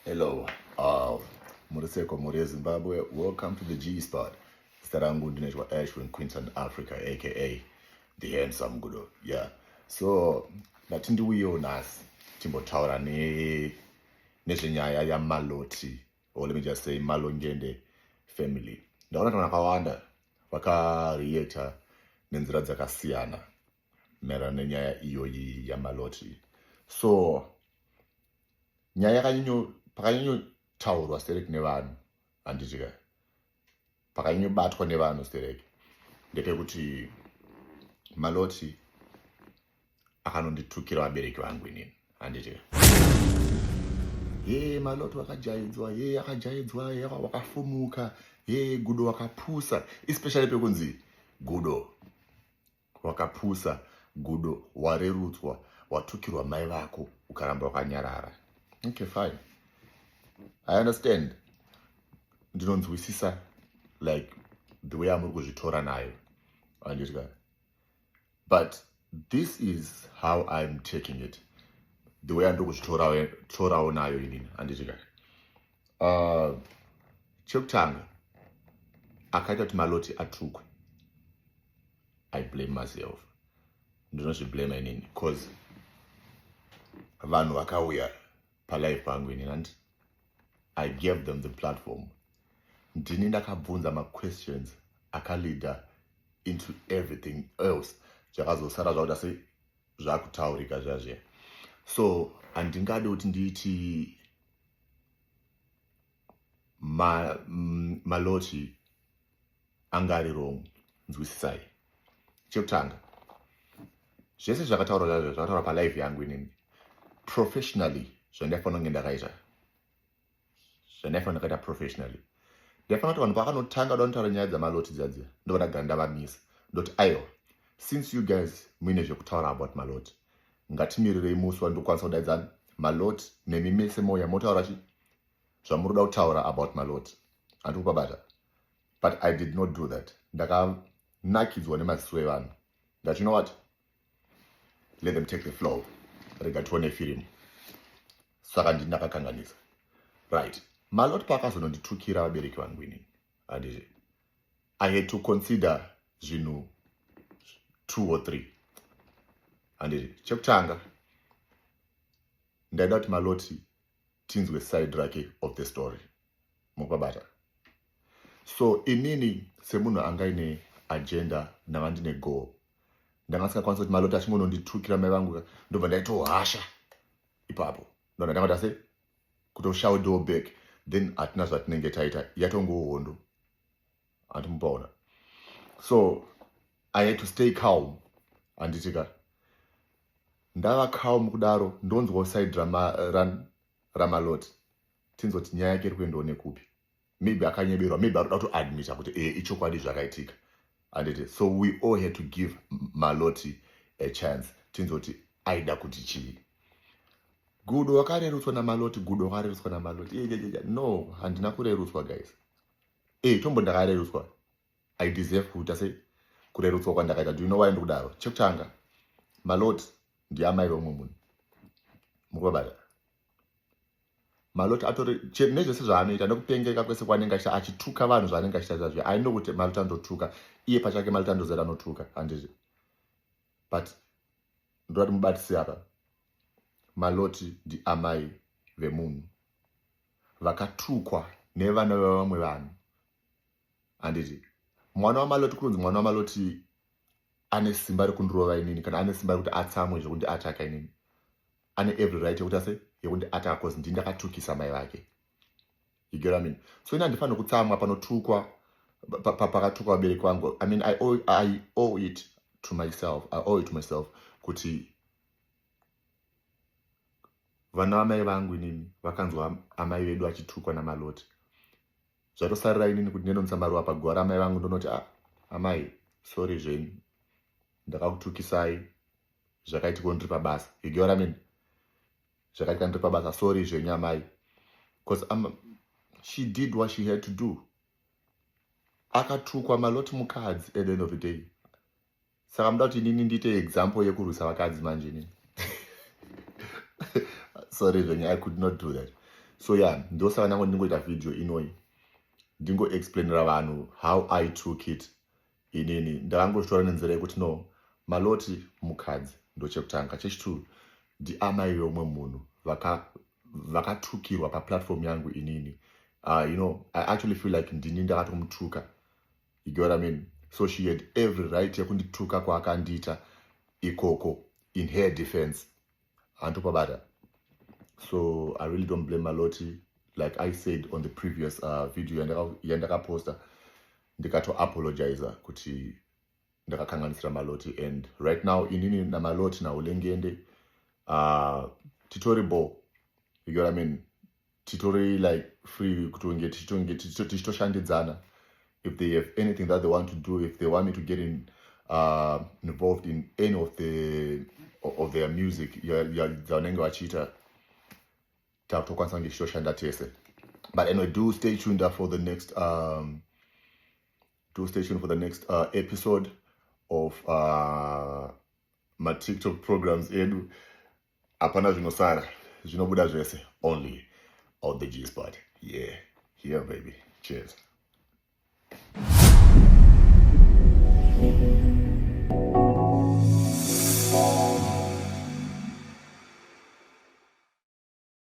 Hello, Muriseko Muri Zimbabwe. Welcome to the G Spot. Starangu Dineshwa Ashwin Quinton Africa, aka the handsome Gudo. Yeah. So natindi wiyo nasi timbotaura nezvenyaya yaMaloti, or let me just say Malongende family. Ndaona kana vakawanda vakareacta nenzira dzakasiyana maererano nenyaya iyoyi yaMaloti. So nyaya pakanyonyotaurwa stereki nevanhu handitika pakanyonyobatwa nevanhu stereki ndepekuti Maloti akanonditukira vabereki vangu inini handitika Maloti wakajaidzwa akajaidzwa wakafumuka Gudo wakapusa, especially pekunzi Gudo wakapusa, Gudo warerutswa, watukirwa mai vako ukaramba wakanyarara. Okay, fine. I understand. Ndinonzwisisa like the way amuri kuzvitora nayo. Anditya. But this is how I'm taking it. The way andiri kuzvitorawo nayo inini. Anditya. Chekutanga akaita kuti Maloti atukwe. I blame myself. Ndinozviblame inini because vanhu vakauya palife pangu inini and I gave them the platform. Ndini ndakabvunza ma-questions akaleader into everything else zvakazosara zvakuda se zvakutaurika zvazviya. So handingade kuti nditi Maloti anga ari wrong. Nzwisisai. Chekutanga zvese zvakataurwa palife yangu inini professionally zvandafanira kunge ndakaita professionally ndafanira kuti vanhu pakanotanga donotaura nyaya dzaMaloti dzadzia ndovadagara ndavamisa ndoti aiwa, since you guys muine zvekutaura about Maloti ngatimirirei musi wandokwanisa kudaidza Maloti nemi mese moya motaura chi zvamuroda kutaura about Maloti handiri kupabata. But I did not do that. Ndakanakidzwa nemaziso evanhu that you know what, let them take the floor, rega tione firimu. Saka ndini ndakakanganisa. Right. Maloti pakazononditukira vabereki vangu inini handiti, I had to consider zvinhu 2 or 3 handiti. Chekutanga ndaida kuti Maloti tinzwe side rake of the story mukabata. So inini semunhu anga ine agenda ndanga ndine goal ndangasingakwanisa kuti Maloti achingononditukira mai vangu ndobva ndaitohasha ipapo ndona ndangati ase kutoshaudwo back then hatina zvatinenge taita yatongohondo handimupaona. So I had to stay calm handitika ndava calm kudaro ndonzwawo side raMaloti tinzoti nyaya yake iri kuendawo nekupi. Maybe akanyeberwa, maybe arikuda kutoadmita kuti ichokwadi zvakaitika handiti. So we all had to give Maloti a chance tinzoti aida kuti chii. Gudo wakarerutswa naMaloti, Gudo wakarerutswa naMaloti. No, handina kurerutswa guys. Tombo ndakarerutswa. I deserve kuti ase kurerutswa kwandakaita. Do you know why ndikudaro? Chekutanga Maloti ndiamai vomwe munhu mukubabata. Maloti atori nezvese zvaanoita nekupengeka kwese kwanenge achita achituka vanhu zvaanenge achita zvazvo. I know kuti Maloti andotuka iye pachake, Maloti andozera anotuka handiti. But ndoda kuti mubatise apa, Maloti ndiamai vemunhu vakatukwa nevana vevamwe vanhu handiti. Mwana waMaloti kunzi mwana waMaloti ane simba rekundurova inini kana ane simba rekuti atsamwe zvekuti ataka inini. Ane every right yekuti ase yekuti ataka cause ndini ndakatukisa mai vake. You get what I mean? So ina handifaniri kutsamwa panotukwa pakatukwa vabereki vangu. I mean I owe it to myself. I owe it to myself kuti vana vamai vangu inini vakanzwa amai vedu achitukwa naMaloti. Zvatosarira inini kuti ndinonisa maruva paguva ramai vangu ndonoti amai sorry zvenyu ndakakutukisai zvakaitika ndiri pabasa. You get what I mean? Zvakaitika ndiri pabasa, sorry zvenyu amai, because she did what she had to do. Akatukwa Maloti mukadzi at the end of the day. Saka muda kuti inini ndiite example yekurwisa vakadzi manje inini. Sorry, Venya, I could not do that. So yeah, ndosaka nango ndingoita video inoyi ndingoexplainira vanhu how I took it. Inini ndakangozvitora nenzira yekuti no, Maloti mukadzi ndochekutanga. Chechitatu, ndiamai vomwe munhu vakatukirwa paplatform yangu inini. You know, I actually feel like ndini ndakatomutuka. You get what I mean? So she had every right yakundituka kwaakandiita ikoko in her defense. Antopabata. So I really don't blame Maloti. Like I said on the previous video yandakaposta, ndikato apologize kuti ndakakanganisira Maloti, and right now inini na Maloti na ulengende titori bo. You get what I mean? Titori like free kutunge tichitoshandidzana. If they have anything that they want to do, if they want me to get involved in any of their music, dzavanenge vachiita takutokwanisa kunge tichitoshanda tese. But anyway, do stay tuned for the next episode of my TikTok programs edu. Hapana zvinosara, zvinobuda zvese, only on the G Spot. Yeah, baby. Cheers.